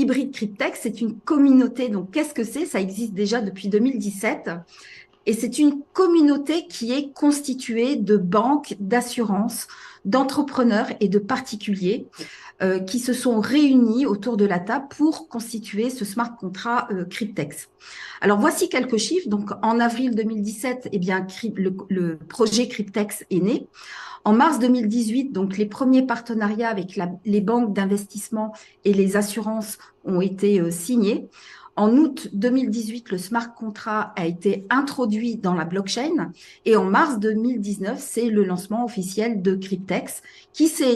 Hybrid Cryptex, c'est une communauté. Donc, qu'est-ce que c'est? Ça existe déjà depuis 2017. Et c'est une communauté qui est constituée de banques, d'assurances, d'entrepreneurs et de particuliers qui se sont réunis autour de la table pour constituer ce smart contract Cryptex. Alors, voici quelques chiffres. Donc, en avril 2017, eh bien, le projet Cryptex est né. En mars 2018, donc les premiers partenariats avec les banques d'investissement et les assurances ont été signés. En août 2018, le smart contract a été introduit dans la blockchain et en mars 2019, c'est le lancement officiel de Cryptex qui s'est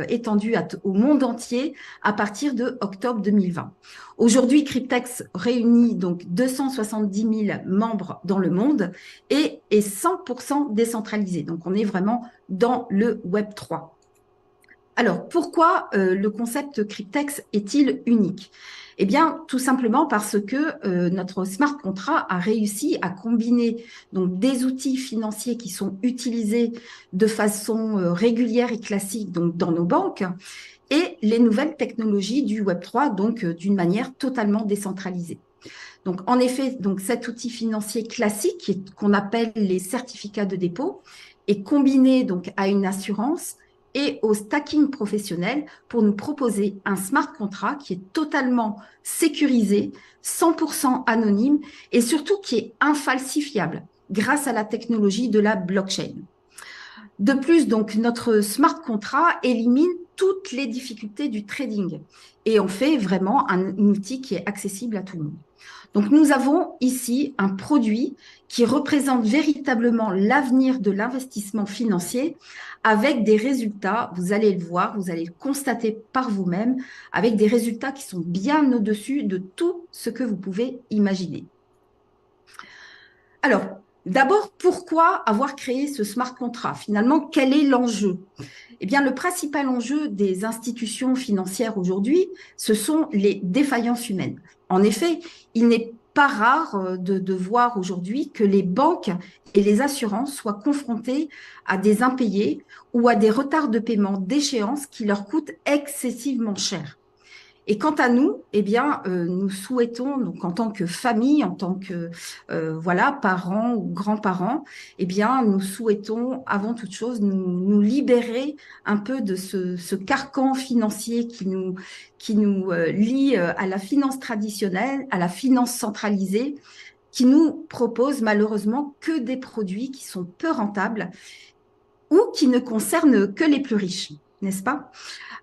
étendu au monde entier à partir de octobre 2020. Aujourd'hui, Cryptex réunit donc 270 000 membres dans le monde et est 100% décentralisé. Donc, on est vraiment dans le Web 3. Alors, pourquoi le concept Cryptex est-il unique? Eh bien, tout simplement parce que notre smart contract a réussi à combiner donc des outils financiers qui sont utilisés de façon régulière et classique donc dans nos banques et les nouvelles technologies du Web3, donc d'une manière totalement décentralisée. Donc, en effet, donc cet outil financier classique qu'on appelle les certificats de dépôt est combiné donc à une assurance et au stacking professionnel pour nous proposer un smart contract qui est totalement sécurisé, 100% anonyme et surtout qui est infalsifiable grâce à la technologie de la blockchain. De plus, donc, notre smart contract élimine toutes les difficultés du trading et en fait vraiment un outil qui est accessible à tout le monde. Donc, nous avons ici un produit qui représente véritablement l'avenir de l'investissement financier avec des résultats, vous allez le voir, vous allez le constater par vous-même, avec des résultats qui sont bien au-dessus de tout ce que vous pouvez imaginer. Alors, d'abord, pourquoi avoir créé ce smart contract? Finalement, quel est l'enjeu? Eh bien, le principal enjeu des institutions financières aujourd'hui, ce sont les défaillances humaines. En effet, il n'est pas rare de voir aujourd'hui que les banques et les assurances soient confrontées à des impayés ou à des retards de paiement d'échéance qui leur coûtent excessivement cher. Et quant à nous, eh bien, nous souhaitons, donc en tant que famille, en tant que voilà parents ou grands-parents, eh bien, nous souhaitons avant toute chose nous libérer un peu de ce carcan financier qui nous lie à la finance traditionnelle, à la finance centralisée, qui nous propose malheureusement que des produits qui sont peu rentables ou qui ne concernent que les plus riches, n'est-ce pas?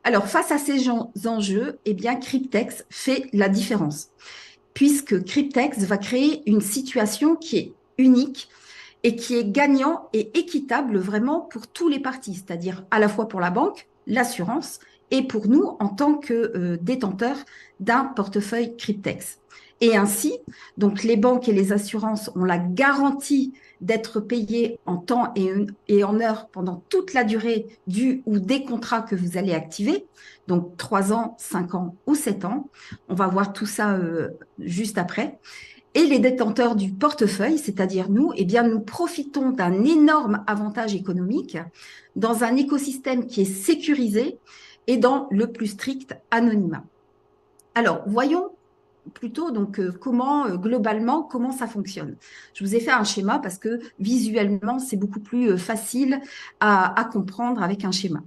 Alors, face à ces enjeux, eh bien, Cryptex fait la différence, puisque Cryptex va créer une situation qui est unique et qui est gagnant et équitable vraiment pour tous les parties, c'est-à-dire à la fois pour la banque, l'assurance et pour nous en tant que détenteurs d'un portefeuille Cryptex. Et ainsi, donc les banques et les assurances ont la garantie d'être payées en temps et en heure pendant toute la durée du ou des contrats que vous allez activer, donc 3 ans, 5 ans ou 7 ans. On va voir tout ça juste après. Et les détenteurs du portefeuille, c'est-à-dire nous, eh bien, nous profitons d'un énorme avantage économique dans un écosystème qui est sécurisé et dans le plus strict anonymat. Alors, voyons plutôt donc globalement comment ça fonctionne. Je vous ai fait un schéma parce que visuellement c'est beaucoup plus facile à comprendre avec un schéma.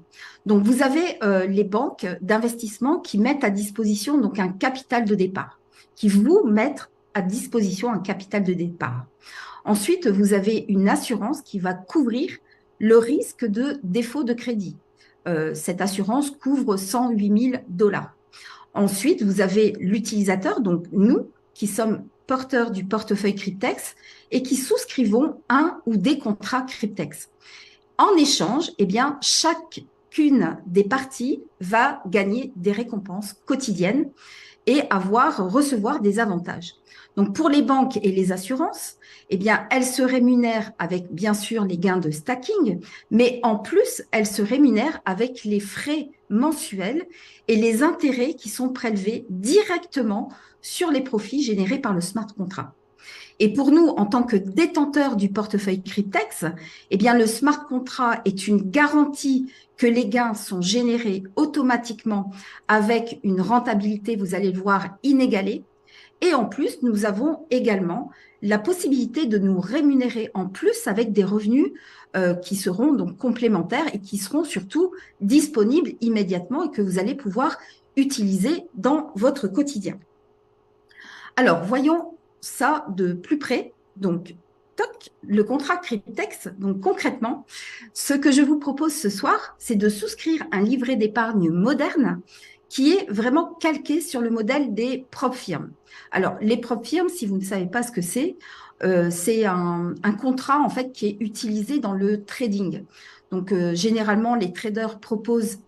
Donc vous avez les banques d'investissement qui mettent à disposition donc un capital de départ, qui vous mettent à disposition un capital de départ. Ensuite, vous avez une assurance qui va couvrir le risque de défaut de crédit. Cette assurance couvre 108 000 $. Ensuite, vous avez l'utilisateur, donc nous, qui sommes porteurs du portefeuille Cryptex et qui souscrivons un ou des contrats Cryptex. En échange, eh bien, chacune des parties va gagner des récompenses quotidiennes et recevoir des avantages. Donc, pour les banques et les assurances, eh bien, elles se rémunèrent avec, bien sûr, les gains de stacking, mais en plus, elles se rémunèrent avec les frais mensuels et les intérêts qui sont prélevés directement sur les profits générés par le smart contract. Et pour nous, en tant que détenteurs du portefeuille Cryptex, eh bien, le smart contract est une garantie que les gains sont générés automatiquement avec une rentabilité, vous allez le voir, inégalée. Et en plus, nous avons également la possibilité de nous rémunérer en plus avec des revenus qui seront donc complémentaires et qui seront surtout disponibles immédiatement et que vous allez pouvoir utiliser dans votre quotidien. Alors, voyons ça de plus près. Donc, toc, le contrat Cryptex. Donc, concrètement, ce que je vous propose ce soir, c'est de souscrire un livret d'épargne moderne qui est vraiment calqué sur le modèle des propres firmes. Alors, les propres firmes, si vous ne savez pas ce que c'est un contrat en fait qui est utilisé dans le trading. Donc, généralement, les traders proposent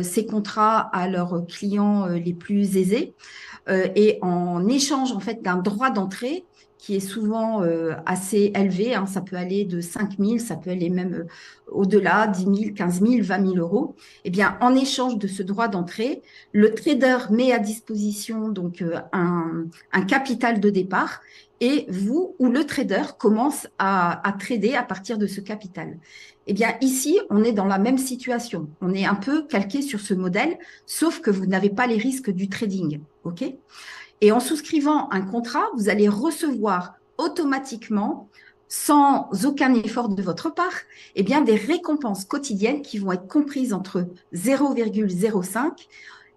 ces contrats à leurs clients les plus aisés et en échange en fait d'un droit d'entrée qui est souvent assez élevé, hein, ça peut aller de 5 000, ça peut aller même au-delà, 10 000, 15 000, 20 000 euros. Eh bien, en échange de ce droit d'entrée, le trader met à disposition donc un capital de départ et vous ou le trader commence à trader à partir de ce capital. Eh bien, ici, on est dans la même situation. On est un peu calqué sur ce modèle, sauf que vous n'avez pas les risques du trading. OK ? Et en souscrivant un contrat, vous allez recevoir automatiquement, sans aucun effort de votre part, eh bien, des récompenses quotidiennes qui vont être comprises entre 0,05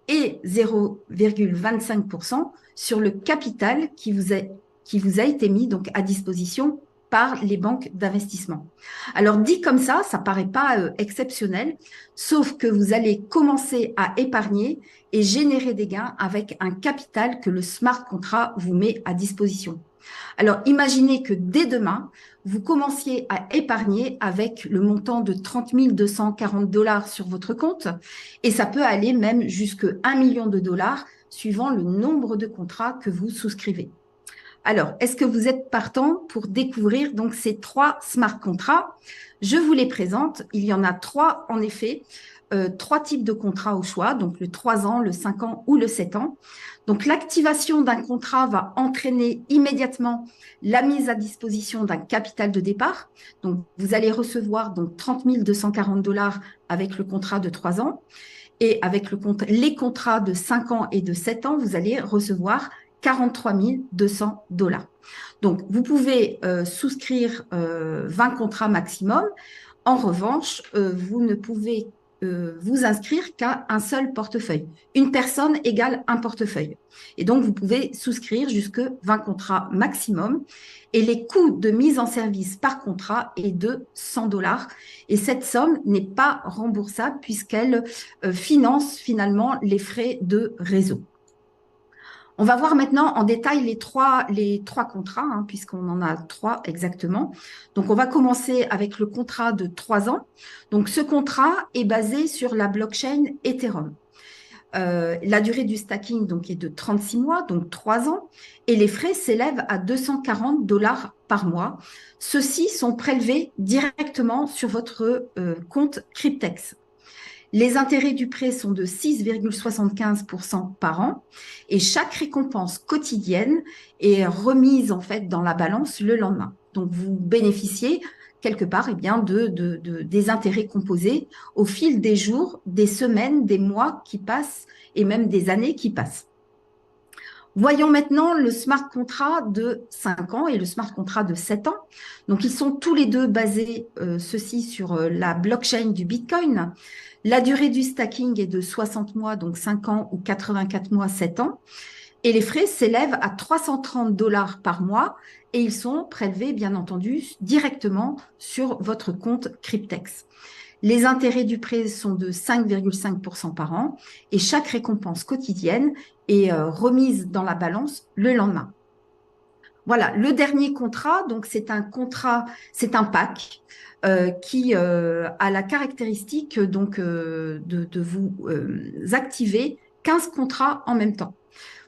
et 0,25% sur le capital qui vous a été mis donc à disposition par les banques d'investissement. Alors dit comme ça paraît pas exceptionnel, sauf que vous allez commencer à épargner et générer des gains avec un capital que le smart contract vous met à disposition. Alors imaginez que dès demain, vous commenciez à épargner avec le montant de 30 240 $ sur votre compte et ça peut aller même jusqu'à 1 million de dollars suivant le nombre de contrats que vous souscrivez. Alors, est-ce que vous êtes partant pour découvrir donc ces 3 smart contracts? Je vous les présente. Il y en a 3 en effet, 3 types de contrats au choix, donc le 3 ans, le 5 ans ou le 7 ans. Donc, l'activation d'un contrat va entraîner immédiatement la mise à disposition d'un capital de départ. Donc, vous allez recevoir donc 30 240 $ avec le contrat de 3 ans. Et avec les contrats de 5 ans et de 7 ans, vous allez recevoir 43 200 $. Donc, vous pouvez souscrire 20 contrats maximum. En revanche, vous ne pouvez vous inscrire qu'à un seul portefeuille. Une personne égale un portefeuille. Et donc, vous pouvez souscrire jusque 20 contrats maximum. Et les coûts de mise en service par contrat est de 100 $. Et cette somme n'est pas remboursable puisqu'elle finance finalement les frais de réseau. On va voir maintenant en détail les trois contrats, hein, puisqu'on en a 3 exactement. Donc, on va commencer avec le contrat de 3 ans. Donc, ce contrat est basé sur la blockchain Ethereum. La durée du stacking donc, est de 36 mois, donc 3 ans, et les frais s'élèvent à 240 $ par mois. Ceux-ci sont prélevés directement sur votre compte Cryptex. Les intérêts du prêt sont de 6,75% par an et chaque récompense quotidienne est remise en fait dans la balance le lendemain. Donc, vous bénéficiez quelque part bien, des intérêts composés au fil des jours, des semaines, des mois qui passent et même des années qui passent. Voyons maintenant le smart contract de 5 ans et le smart contract de 7 ans. Donc, ils sont tous les deux basés, ceux-ci, sur la blockchain du Bitcoin. La durée du stacking est de 60 mois, donc 5 ans, ou 84 mois, 7 ans. Et les frais s'élèvent à 330 $ par mois et ils sont prélevés, bien entendu, directement sur votre compte Cryptex. Les intérêts du prêt sont de 5,5% par an et chaque récompense quotidienne est remise dans la balance le lendemain. Voilà, le dernier contrat, donc c'est un pack qui a la caractéristique donc de vous activer 15 contrats en même temps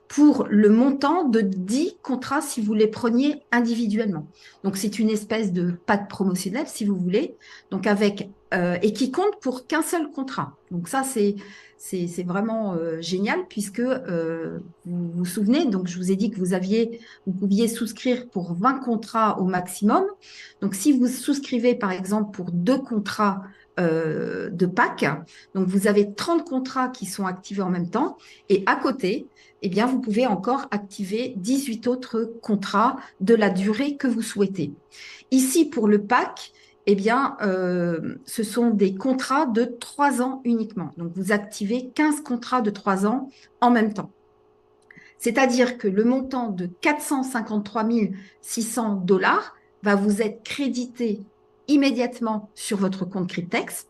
pour le montant de 10 contrats si vous les preniez individuellement. Donc, c'est une espèce de pack promotionnel, si vous voulez, donc et qui compte pour qu'un seul contrat. Donc, ça, c'est C'est vraiment génial puisque vous vous souvenez, donc je vous ai dit que vous pouviez souscrire pour 20 contrats au maximum. Donc si vous souscrivez par exemple pour 2 contrats de Pâques, donc vous avez 30 contrats qui sont activés en même temps et à côté, eh bien, vous pouvez encore activer 18 autres contrats de la durée que vous souhaitez. Ici, pour le Pâques, eh bien, ce sont des contrats de 3 ans uniquement. Donc, vous activez 15 contrats de 3 ans en même temps. C'est-à-dire que le montant de 453 600 $ va vous être crédité immédiatement sur votre compte Cryptex.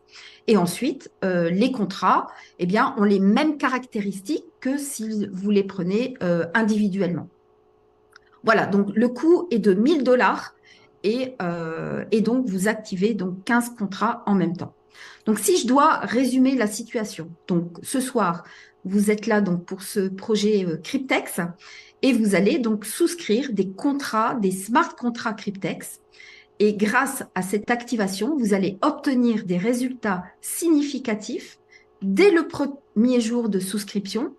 Et ensuite, les contrats, eh bien, ont les mêmes caractéristiques que si vous les prenez individuellement. Voilà, donc le coût est de 1 000 $ et donc vous activez donc 15 contrats en même temps. Donc si je dois résumer la situation, donc ce soir, vous êtes là donc pour ce projet Cryptex et vous allez donc souscrire des contrats, des smart contrats Cryptex. Et grâce à cette activation, vous allez obtenir des résultats significatifs dès le premier jour de souscription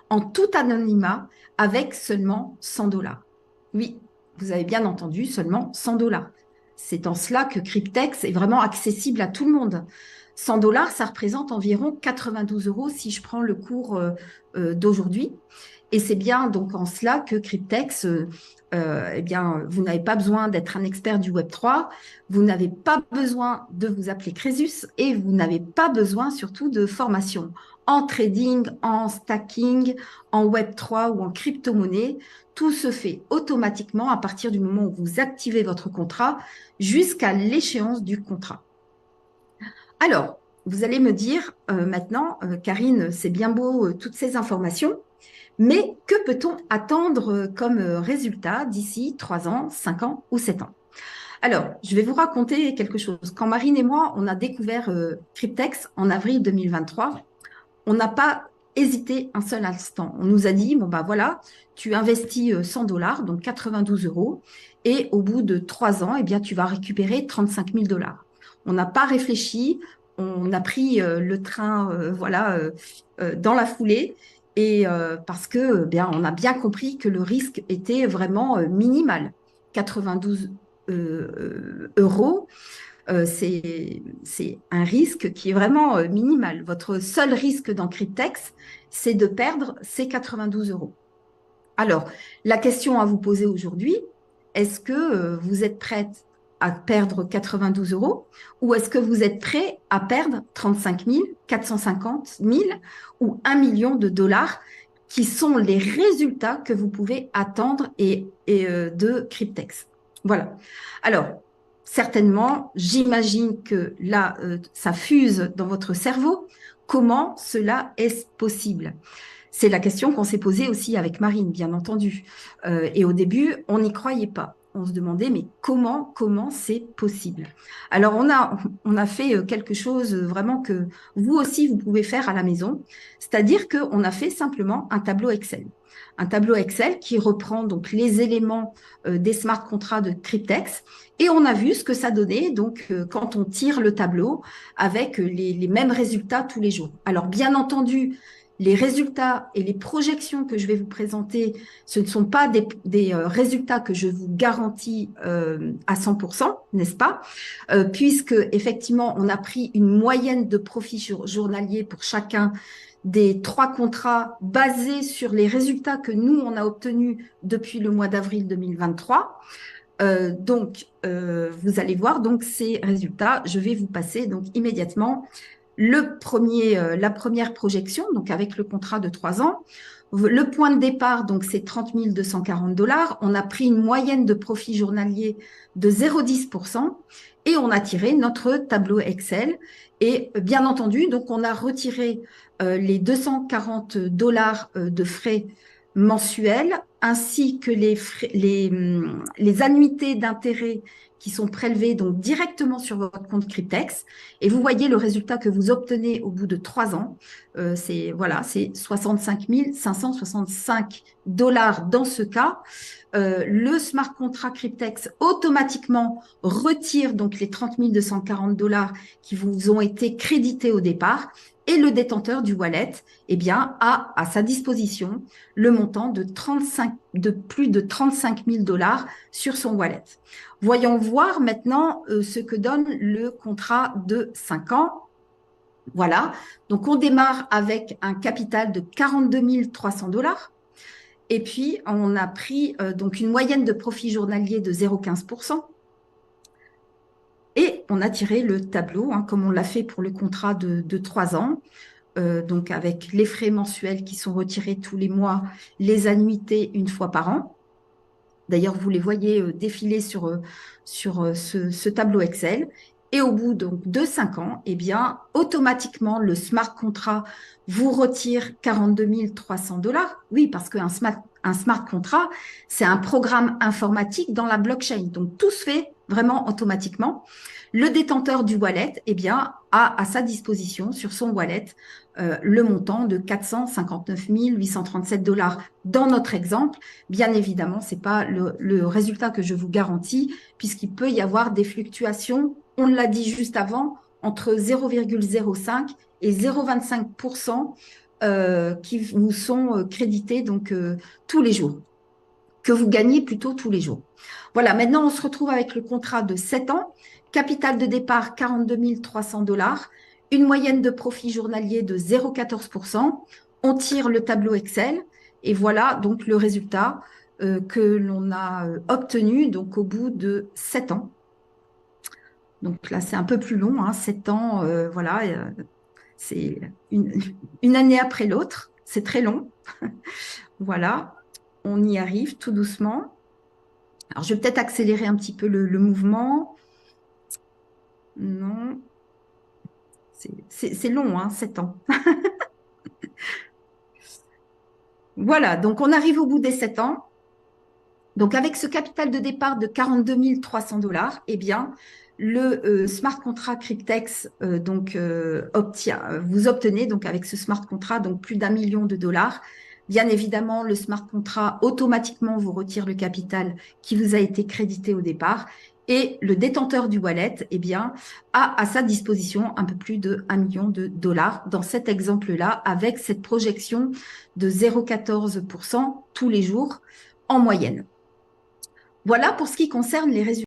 en tout anonymat avec seulement 100 $. Oui, vous avez bien entendu, seulement 100 $. C'est en cela que Cryptex est vraiment accessible à tout le monde. 100 $, ça représente environ 92 € si je prends le cours d'aujourd'hui. Et c'est bien donc en cela que Cryptex, eh bien, vous n'avez pas besoin d'être un expert du Web3, vous n'avez pas besoin de vous appeler Crésus et vous n'avez pas besoin surtout de formation en trading, en stacking, en Web3 ou en crypto-monnaie. Tout se fait automatiquement à partir du moment où vous activez votre contrat jusqu'à l'échéance du contrat. Alors, vous allez me dire maintenant, Karine, c'est bien beau toutes ces informations, mais que peut-on attendre comme résultat d'ici 3 ans, 5 ans ou 7 ans? Alors, je vais vous raconter quelque chose. Quand Marine et moi, on a découvert Cryptex en avril 2023, on n'a pas hésité un seul instant. On nous a dit, bon, bah voilà, tu investis 100 $, donc 92 €, et au bout de 3 ans, eh bien, tu vas récupérer 35 000 $. On n'a pas réfléchi, on a pris le train, voilà, dans la foulée, et parce que, bien, on a bien compris que le risque était vraiment minimal. 92 €, c'est un risque qui est vraiment minimal. Votre seul risque dans Cryptex, c'est de perdre ces 92 €. Alors, la question à vous poser aujourd'hui, est-ce que vous êtes prête à perdre 92 € ou est-ce que vous êtes prêt à perdre 35 000, 450 000 ou 1 million de dollars qui sont les résultats que vous pouvez attendre de Cryptex? Voilà. Alors, certainement, j'imagine que là, ça fuse dans votre cerveau. Comment cela est possible? C'est la question qu'on s'est posée aussi avec Marine, bien entendu. Et au début, on n'y croyait pas. On se demandait, mais comment c'est possible? Alors, on a fait quelque chose vraiment que vous aussi, vous pouvez faire à la maison. C'est-à-dire qu'on a fait simplement un tableau Excel. Un tableau Excel qui reprend donc les éléments des smart contrats de Cryptex. Et on a vu ce que ça donnait donc quand on tire le tableau avec les mêmes résultats tous les jours. Alors, bien entendu, les résultats et les projections que je vais vous présenter, ce ne sont pas des résultats que je vous garantis à 100%, n'est-ce pas? Puisque effectivement, on a pris une moyenne de profit journalier pour chacun des 3 contrats basés sur les résultats que nous, on a obtenus depuis le mois d'avril 2023. Donc, vous allez voir donc ces résultats. Je vais vous passer donc immédiatement la première projection, donc avec le contrat de 3 ans. Le point de départ, donc, c'est 30 240 $. On a pris une moyenne de profit journalier de 0,10% et on a tiré notre tableau Excel. Et bien entendu, donc, on a retiré les 240 $ de frais mensuels ainsi que les annuités d'intérêt qui sont prélevées donc directement sur votre compte Cryptex. Et vous voyez le résultat que vous obtenez au bout de 3 ans. C'est 65 565 $ dans ce cas. Le smart contract Cryptex automatiquement retire donc les 30 240 $ qui vous ont été crédités au départ Et le détenteur du wallet, eh bien, a à sa disposition le montant de plus de 35 000 dollars sur son wallet. Voyons voir maintenant ce que donne le contrat de 5 ans. Voilà, donc on démarre avec un capital de 42 300 dollars. Et puis, on a pris donc une moyenne de profit journalier de 0,15%. Et on a tiré le tableau, comme on l'a fait pour le contrat de 3 ans, donc avec les frais mensuels qui sont retirés tous les mois, les annuités une fois par an. D'ailleurs, vous les voyez défiler sur ce tableau Excel. Et au bout donc, de 5 ans, eh bien, automatiquement, le smart contract vous retire 42 300 dollars. Oui, parce qu'un smart contract, c'est un programme informatique dans la blockchain. Donc, tout se fait vraiment automatiquement. Le détenteur du wallet, eh bien, a à sa disposition sur son wallet le montant de 459 837 dollars dans notre exemple. Bien évidemment, ce n'est pas le résultat que je vous garantis, puisqu'il peut y avoir des fluctuations, on l'a dit juste avant, entre 0,05 et 0,25% qui vous sont crédités donc, tous les jours, que vous gagnez plutôt tous les jours. Voilà, maintenant on se retrouve avec le contrat de 7 ans, capital de départ 42 300 dollars, une moyenne de profit journalier de 0,14%. On tire le tableau Excel et voilà donc le résultat que l'on a obtenu donc au bout de 7 ans. Donc là, c'est un peu plus long, 7 ans, voilà, c'est une année après l'autre, c'est très long. Voilà, on y arrive tout doucement. Alors, je vais peut-être accélérer un petit peu le mouvement. Non, c'est long, 7 ans. Voilà, donc on arrive au bout des 7 ans. Donc, avec ce capital de départ de 42 300 dollars, eh bien, le smart contract Cryptex vous obtenez donc avec ce smart contract donc plus d'1 million de dollars. Bien évidemment, le smart contract automatiquement vous retire le capital qui vous a été crédité au départ. Et le détenteur du wallet, eh bien, a à sa disposition un peu plus de 1 million de dollars dans cet exemple-là, avec cette projection de 0,14% tous les jours en moyenne. Voilà pour ce qui concerne les résultats.